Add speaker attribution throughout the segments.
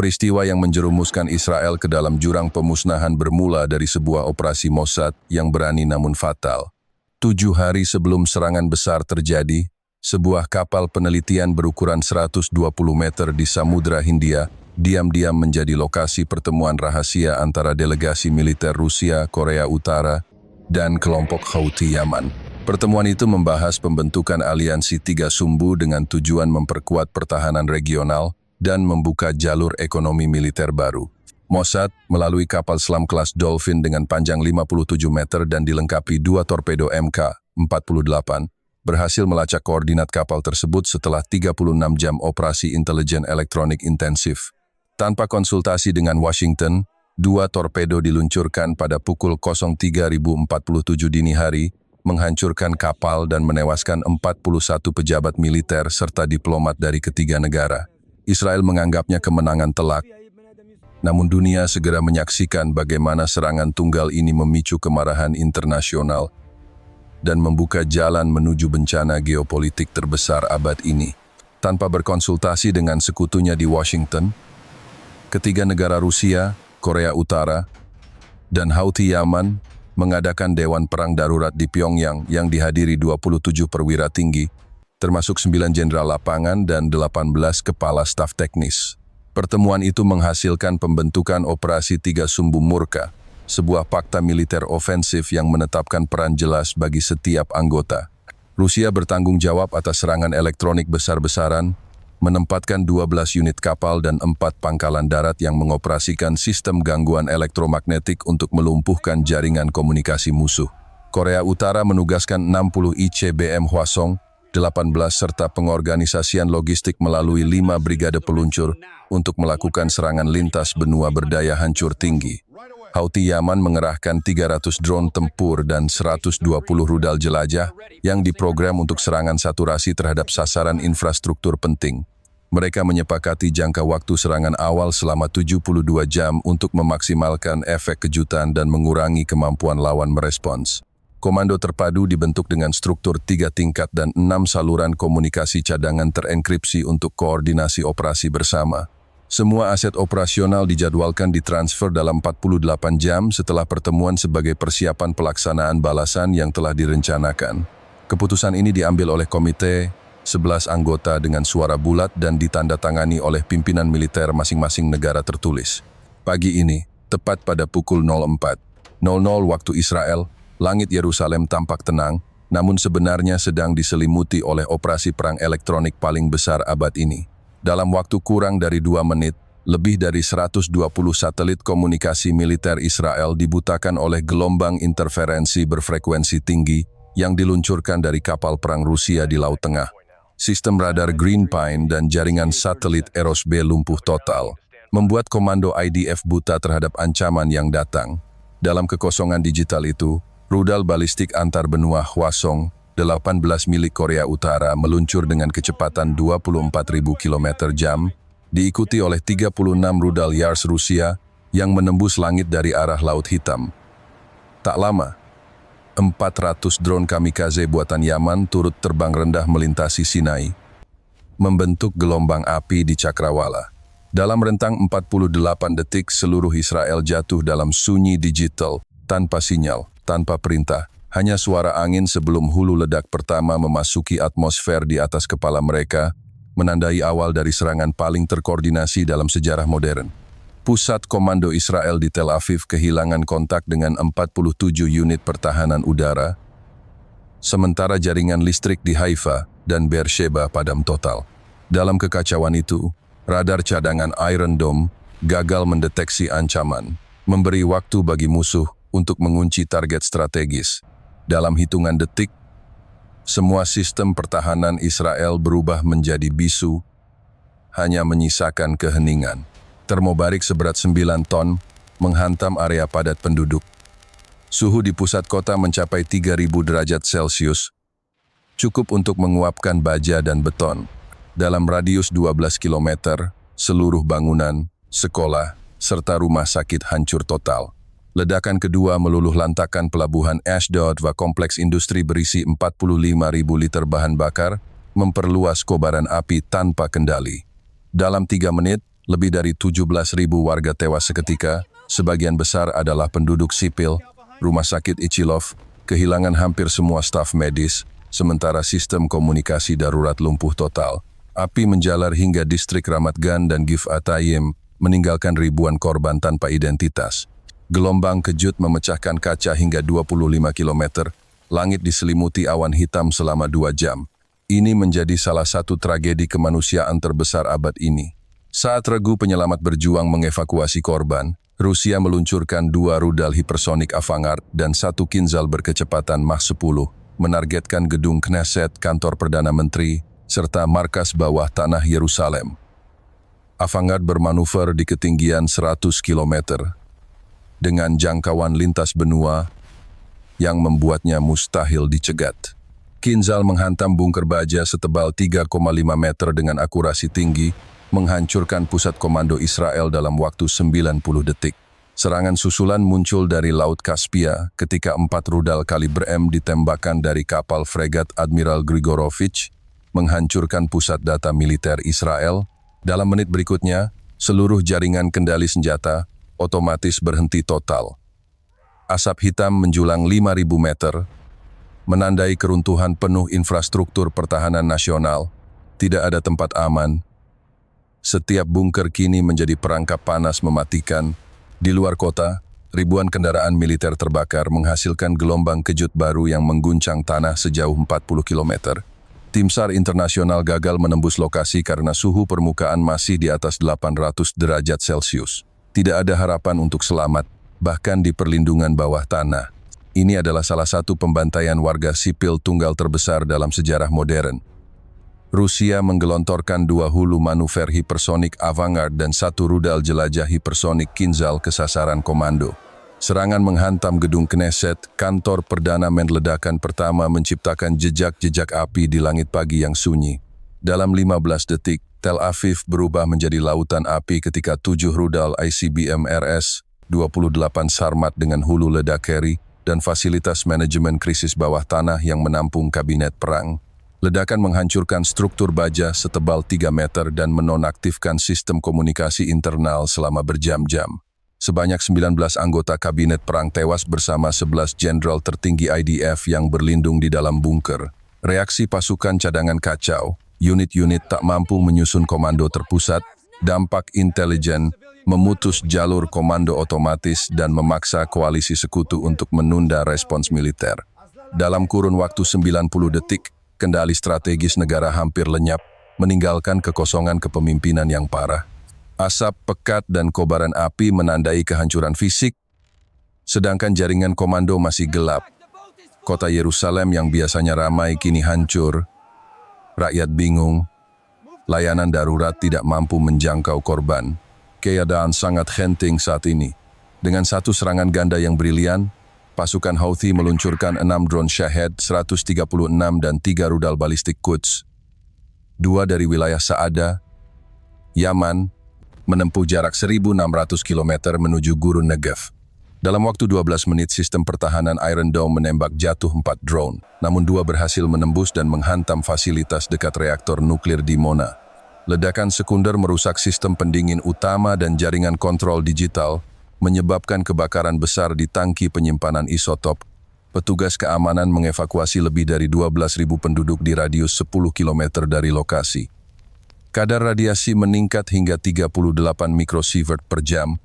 Speaker 1: Peristiwa yang menjerumuskan Israel ke dalam jurang pemusnahan bermula dari sebuah operasi Mossad yang berani namun fatal. 7 hari sebelum serangan besar terjadi, sebuah kapal penelitian berukuran 120 meter di Samudra Hindia diam-diam menjadi lokasi pertemuan rahasia antara delegasi militer Rusia, Korea Utara, dan kelompok Houthi Yaman. Pertemuan itu membahas pembentukan aliansi tiga sumbu dengan tujuan memperkuat pertahanan regional dan membuka jalur ekonomi militer baru. Mossad melalui kapal selam kelas Dolphin dengan panjang 57 meter dan dilengkapi 2 torpedo Mk-48, berhasil melacak koordinat kapal tersebut setelah 36 jam operasi intelijen elektronik intensif. Tanpa konsultasi dengan Washington, 2 torpedo diluncurkan pada pukul 03.47 dini hari, menghancurkan kapal dan menewaskan 41 pejabat militer serta diplomat dari ketiga negara. Israel menganggapnya kemenangan telak, namun dunia segera menyaksikan bagaimana serangan tunggal ini memicu kemarahan internasional dan membuka jalan menuju bencana geopolitik terbesar abad ini. Tanpa berkonsultasi dengan sekutunya di Washington, ketiga negara Rusia, Korea Utara, dan Houthi Yaman mengadakan Dewan Perang Darurat di Pyongyang yang dihadiri 27 perwira tinggi, termasuk 9 jenderal lapangan dan 18 kepala staf teknis. Pertemuan itu menghasilkan pembentukan Operasi Tiga Sumbu Murka, sebuah fakta militer ofensif yang menetapkan peran jelas bagi setiap anggota. Rusia bertanggung jawab atas serangan elektronik besar-besaran, menempatkan 12 unit kapal dan 4 pangkalan darat yang mengoperasikan sistem gangguan elektromagnetik untuk melumpuhkan jaringan komunikasi musuh. Korea Utara menugaskan 60 ICBM Hwasong, 18 serta pengorganisasian logistik melalui 5 brigade peluncur untuk melakukan serangan lintas benua berdaya hancur tinggi. Houthi Yaman mengerahkan 300 drone tempur dan 120 rudal jelajah yang diprogram untuk serangan saturasi terhadap sasaran infrastruktur penting. Mereka menyepakati jangka waktu serangan awal selama 72 jam untuk memaksimalkan efek kejutan dan mengurangi kemampuan lawan merespons. Komando terpadu dibentuk dengan struktur 3 tingkat dan 6 saluran komunikasi cadangan terenkripsi untuk koordinasi operasi bersama. Semua aset operasional dijadwalkan ditransfer dalam 48 jam setelah pertemuan sebagai persiapan pelaksanaan balasan yang telah direncanakan. Keputusan ini diambil oleh komite 11 anggota dengan suara bulat dan ditandatangani oleh pimpinan militer masing-masing negara tertulis. Pagi ini, tepat pada pukul 04.00 waktu Israel, langit Yerusalem tampak tenang, namun sebenarnya sedang diselimuti oleh operasi perang elektronik paling besar abad ini. Dalam waktu kurang dari 2 menit, lebih dari 120 satelit komunikasi militer Israel dibutakan oleh gelombang interferensi berfrekuensi tinggi yang diluncurkan dari kapal perang Rusia di Laut Tengah. Sistem radar Green Pine dan jaringan satelit Eros B lumpuh total, membuat komando IDF buta terhadap ancaman yang datang. Dalam kekosongan digital itu, rudal balistik antar benua Hwasong 18 milik Korea Utara meluncur dengan kecepatan 24.000 km/jam, diikuti oleh 36 rudal Yars Rusia yang menembus langit dari arah Laut Hitam. Tak lama, 400 drone kamikaze buatan Yaman turut terbang rendah melintasi Sinai, membentuk gelombang api di Cakrawala. Dalam rentang 48 detik, seluruh Israel jatuh dalam sunyi digital, tanpa sinyal, tanpa perintah. Hanya suara angin sebelum hulu ledak pertama memasuki atmosfer di atas kepala mereka, menandai awal dari serangan paling terkoordinasi dalam sejarah modern. Pusat Komando Israel di Tel Aviv kehilangan kontak dengan 47 unit pertahanan udara, sementara jaringan listrik di Haifa dan Beersheba padam total. Dalam kekacauan itu, radar cadangan Iron Dome gagal mendeteksi ancaman, memberi waktu bagi musuh untuk mengunci target strategis. Dalam hitungan detik, semua sistem pertahanan Israel berubah menjadi bisu, hanya menyisakan keheningan. Termobarik seberat 9 ton menghantam area padat penduduk. Suhu di pusat kota mencapai 3.000 derajat Celcius, cukup untuk menguapkan baja dan beton. Dalam radius 12 km, seluruh bangunan, sekolah, serta rumah sakit hancur total. Ledakan kedua meluluh lantakan pelabuhan Ashdod dan kompleks industri berisi 45.000 liter bahan bakar, memperluas kobaran api tanpa kendali. Dalam 3 menit, Lebih dari 17.000 warga tewas seketika, sebagian besar adalah penduduk sipil. Rumah sakit Ichilov kehilangan hampir semua staf medis, sementara sistem komunikasi darurat lumpuh total. Api menjalar hingga distrik Ramat Gan dan Gif Atayim, meninggalkan ribuan korban tanpa identitas. Gelombang kejut memecahkan kaca hingga 25 km. Langit diselimuti awan hitam selama 2 jam. Ini menjadi salah satu tragedi kemanusiaan terbesar abad ini. Saat regu penyelamat berjuang mengevakuasi korban, Rusia meluncurkan 2 rudal hipersonik Avangard dan 1 Kinzhal berkecepatan Mach 10, menargetkan gedung Knesset, kantor Perdana Menteri, serta markas bawah tanah Yerusalem. Avangard bermanuver di ketinggian 100 km, dengan jangkauan lintas benua yang membuatnya mustahil dicegat. Kinzhal menghantam bunker baja setebal 3,5 meter dengan akurasi tinggi, menghancurkan pusat komando Israel dalam waktu 90 detik. Serangan susulan muncul dari Laut Kaspia ketika 4 rudal kaliber M ditembakkan dari kapal fregat Admiral Grigorovich, menghancurkan pusat data militer Israel. Dalam menit berikutnya, seluruh jaringan kendali senjata otomatis berhenti total. Asap hitam menjulang 5.000 meter, menandai keruntuhan penuh infrastruktur pertahanan nasional. Tidak ada tempat aman. Setiap bunker kini menjadi perangkap panas mematikan. Di luar kota, ribuan kendaraan militer terbakar menghasilkan gelombang kejut baru yang mengguncang tanah sejauh 40 km. Tim SAR internasional gagal menembus lokasi karena suhu permukaan masih di atas 800 derajat Celcius. Tidak ada harapan untuk selamat, bahkan di perlindungan bawah tanah. Ini adalah salah satu pembantaian warga sipil tunggal terbesar dalam sejarah modern. Rusia menggelontorkan 2 hulu manuver hipersonik Avangard dan 1 rudal jelajah hipersonik Kinzhal ke sasaran komando. Serangan menghantam gedung Knesset, kantor Perdana Menteri. Ledakan pertama menciptakan jejak-jejak api di langit pagi yang sunyi. Dalam 15 detik, Tel Aviv berubah menjadi lautan api ketika 7 rudal ICBM RS-28 Sarmat dengan hulu ledak carry dan fasilitas manajemen krisis bawah tanah yang menampung kabinet perang. Ledakan menghancurkan struktur baja setebal 3 meter dan menonaktifkan sistem komunikasi internal selama berjam-jam. Sebanyak 19 anggota kabinet perang tewas bersama 11 jenderal tertinggi IDF yang berlindung di dalam bunker. Reaksi pasukan cadangan kacau, unit-unit tak mampu menyusun komando terpusat, dampak intelijen, memutus jalur komando otomatis dan memaksa koalisi sekutu untuk menunda respons militer. Dalam kurun waktu 90 detik, kendali strategis negara hampir lenyap, meninggalkan kekosongan kepemimpinan yang parah. Asap pekat dan kobaran api menandai kehancuran fisik, sedangkan jaringan komando masih gelap. Kota Yerusalem yang biasanya ramai kini hancur. Rakyat bingung. Layanan darurat tidak mampu menjangkau korban. Keadaan sangat genting saat ini. Dengan 1 serangan ganda yang brilian, pasukan Houthi meluncurkan 6 drone Shahed 136 dan 3 rudal balistik Quds. 2 dari wilayah Saada, Yaman, menempuh jarak 1.600 km menuju Gurun Negev. Dalam waktu 12 menit, sistem pertahanan Iron Dome menembak jatuh 4 drone, namun 2 berhasil menembus dan menghantam fasilitas dekat reaktor nuklir di Mona. Ledakan sekunder merusak sistem pendingin utama dan jaringan kontrol digital, menyebabkan kebakaran besar di tangki penyimpanan isotop. Petugas keamanan mengevakuasi lebih dari 12.000 penduduk di radius 10 km dari lokasi. Kadar radiasi meningkat hingga 38 mikrosievert per jam,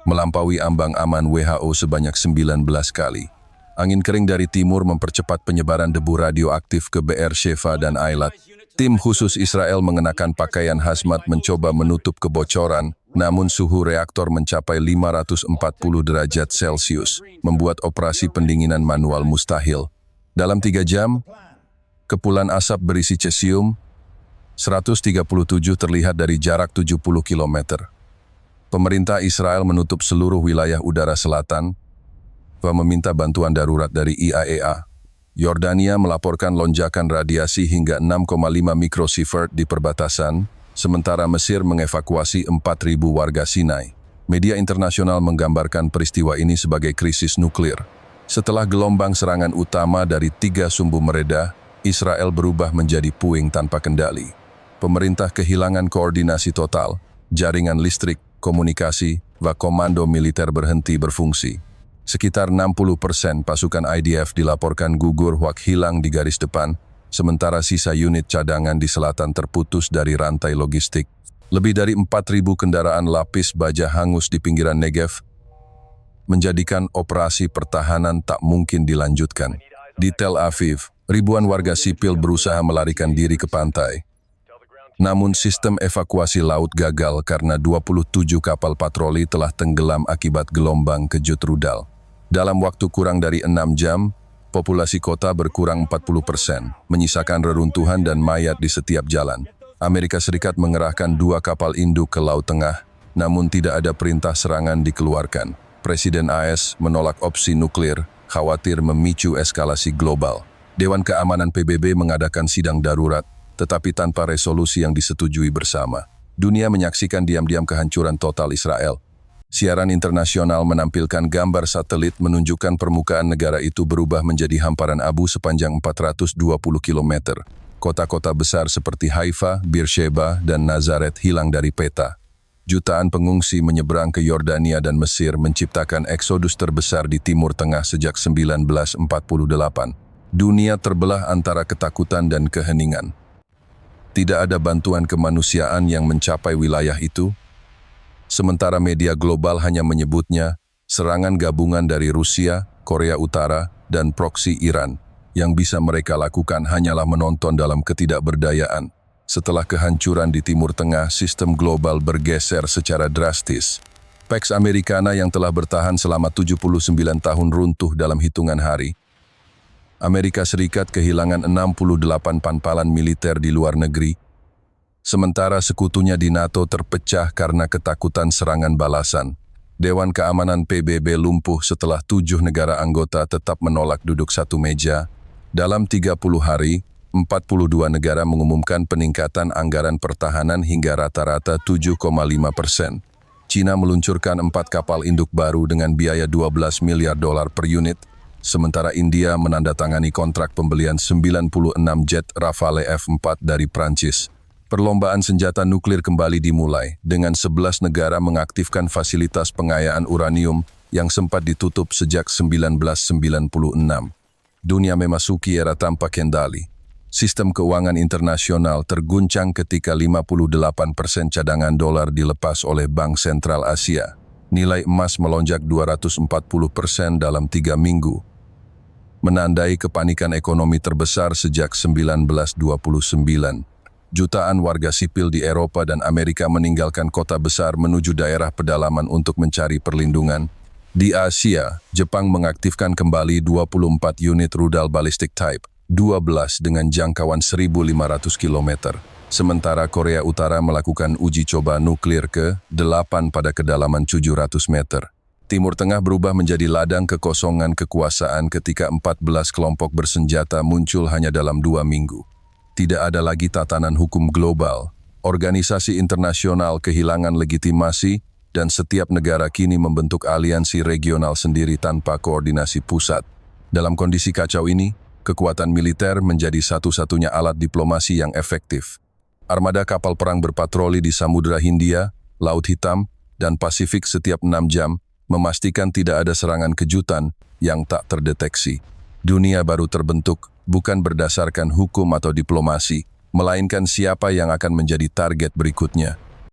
Speaker 1: melampaui ambang aman WHO sebanyak 19 kali. Angin kering dari timur mempercepat penyebaran debu radioaktif ke Beersheva dan Eilat. Tim khusus Israel mengenakan pakaian hazmat mencoba menutup kebocoran, namun suhu reaktor mencapai 540 derajat Celcius, membuat operasi pendinginan manual mustahil. Dalam 3 jam, kepulan asap berisi cesium 137 terlihat dari jarak 70 km. Pemerintah Israel menutup seluruh wilayah udara selatan dan meminta bantuan darurat dari IAEA. Yordania melaporkan lonjakan radiasi hingga 6,5 mikrosievert di perbatasan, sementara Mesir mengevakuasi 4.000 warga Sinai. Media internasional menggambarkan peristiwa ini sebagai krisis nuklir. Setelah gelombang serangan utama dari 3 sumbu mereda, Israel berubah menjadi puing tanpa kendali. Pemerintah kehilangan koordinasi total, jaringan listrik, komunikasi, dan komando militer berhenti berfungsi. Sekitar 60% pasukan IDF dilaporkan gugur hoặc hilang di garis depan, sementara sisa unit cadangan di selatan terputus dari rantai logistik. Lebih dari 4.000 kendaraan lapis baja hangus di pinggiran Negev, menjadikan operasi pertahanan tak mungkin dilanjutkan. Di Tel Aviv, ribuan warga sipil berusaha melarikan diri ke pantai. Namun sistem evakuasi laut gagal karena 27 kapal patroli telah tenggelam akibat gelombang kejut rudal. Dalam waktu kurang dari 6 jam, populasi kota berkurang 40%, menyisakan reruntuhan dan mayat di setiap jalan. Amerika Serikat mengerahkan 2 kapal induk ke Laut Tengah, namun tidak ada perintah serangan dikeluarkan. Presiden AS menolak opsi nuklir, khawatir memicu eskalasi global. Dewan Keamanan PBB mengadakan sidang darurat, tetapi tanpa resolusi yang disetujui bersama. Dunia menyaksikan diam-diam kehancuran total Israel. Siaran internasional menampilkan gambar satelit menunjukkan permukaan negara itu berubah menjadi hamparan abu sepanjang 420 km. Kota-kota besar seperti Haifa, Beersheba, dan Nazaret hilang dari peta. Jutaan pengungsi menyeberang ke Yordania dan Mesir menciptakan eksodus terbesar di Timur Tengah sejak 1948. Dunia terbelah antara ketakutan dan keheningan. Tidak ada bantuan kemanusiaan yang mencapai wilayah itu. Sementara media global hanya menyebutnya serangan gabungan dari Rusia, Korea Utara, dan proksi Iran. Yang bisa mereka lakukan hanyalah menonton dalam ketidakberdayaan. Setelah kehancuran di Timur Tengah, sistem global bergeser secara drastis. Pax Americana yang telah bertahan selama 79 tahun runtuh dalam hitungan hari. Amerika Serikat kehilangan 68 pampalan militer di luar negeri, sementara sekutunya di NATO terpecah karena ketakutan serangan balasan. Dewan Keamanan PBB lumpuh setelah 7 negara anggota tetap menolak duduk satu meja. Dalam 30 hari, 42 negara mengumumkan peningkatan anggaran pertahanan hingga rata-rata 7,5%. China meluncurkan 4 kapal induk baru dengan biaya 12 miliar dolar per unit, sementara India menandatangani kontrak pembelian 96 jet Rafale F-4 dari Prancis. Perlombaan senjata nuklir kembali dimulai, dengan 11 negara mengaktifkan fasilitas pengayaan uranium yang sempat ditutup sejak 1996. Dunia memasuki era tanpa kendali. Sistem keuangan internasional terguncang ketika 58% cadangan dolar dilepas oleh Bank Sentral Asia. Nilai emas melonjak 240% dalam 3 minggu. Menandai kepanikan ekonomi terbesar sejak 1929. Jutaan warga sipil di Eropa dan Amerika meninggalkan kota besar menuju daerah pedalaman untuk mencari perlindungan. Di Asia, Jepang mengaktifkan kembali 24 unit rudal ballistic type, 12 dengan jangkauan 1.500 km. Sementara Korea Utara melakukan uji coba nuklir ke-8 pada kedalaman 700 meter. Timur Tengah berubah menjadi ladang kekosongan kekuasaan ketika 14 kelompok bersenjata muncul hanya dalam 2 minggu. Tidak ada lagi tatanan hukum global. Organisasi internasional kehilangan legitimasi dan setiap negara kini membentuk aliansi regional sendiri tanpa koordinasi pusat. Dalam kondisi kacau ini, kekuatan militer menjadi satu-satunya alat diplomasi yang efektif. Armada kapal perang berpatroli di Samudra Hindia, Laut Hitam, dan Pasifik setiap 6 jam, memastikan tidak ada serangan kejutan yang tak terdeteksi. Dunia baru terbentuk bukan berdasarkan hukum atau diplomasi, melainkan siapa yang akan menjadi target berikutnya.